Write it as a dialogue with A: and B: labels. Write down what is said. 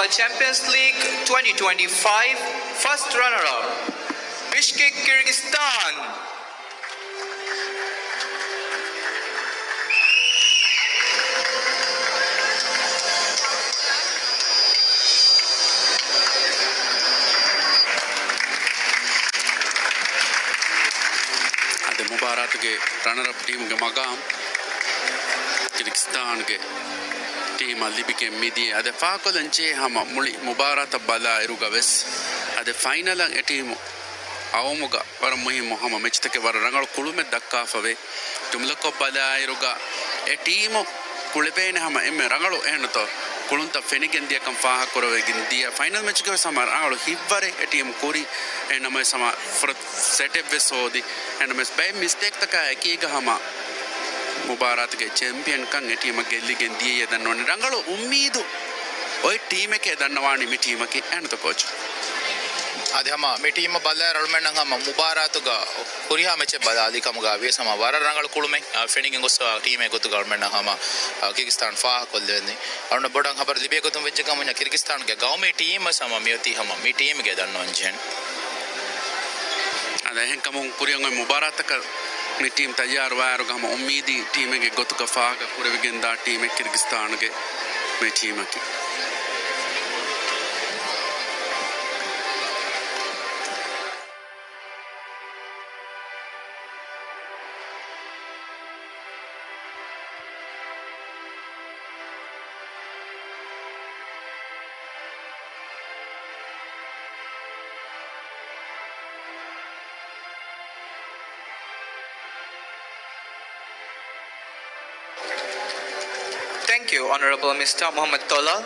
A: FIFA Champions League 2025 first runner-up, Bishkek, Kyrgyzstan.
B: मुबारक के runner up team के मकाम Kyrgyzstan के टीम अल्ली के मिदी अदे फाकोलंचे हम मुली मुबारक बला इरुगवेस अदे फाइनल ए टीम आवमुगा पर मुहिम हम मैच तक वर रंगल कुळु में दक्का फवे तुमलको बला इरुगा ए टीम कुळपेने हम एमे रंगलो एन तो कुळुंता फेनिगेन दिया कम फाहा करवे गिंदिया फाइनल मैच के समर रंगलो हिवरे ए टीम कोरी एन में समा फरत सेटअप वे सोदी एन में बे मिस्टेक तक है कि हम मुबारक के चैंपियन कंग ए टीम गेल्ली गिंदिया दन्नोने रंगलो उम्मीद ओय टीम के दन्नवाणी मी टीम के एन तो कोच
C: अदे हम मी टीम बल्ला रोलमेंट हम मुबारक गा कुरिया मैच बदाली कम गा वे समा वार रंगल कुळ में फेनिंग गोस टीम है गोत गवर्नमेंट हम किर्गिस्तान फा कोल्लेने और बड़ा खबर लिबे को तुम वेज कम किर्गिस्तान के गांव में टीम समा मियोती हम मी टीम के दन्नोंजन
B: अदे हैं कम कुरिया मुबारक तक मी टीम तैयार वार हम उम्मीदी टीम के गोत कफा का पूरे गेंदा टीम किर्गिस्तान के में टीम की
A: Thank you, Honorable Mr. Muhammad Tola.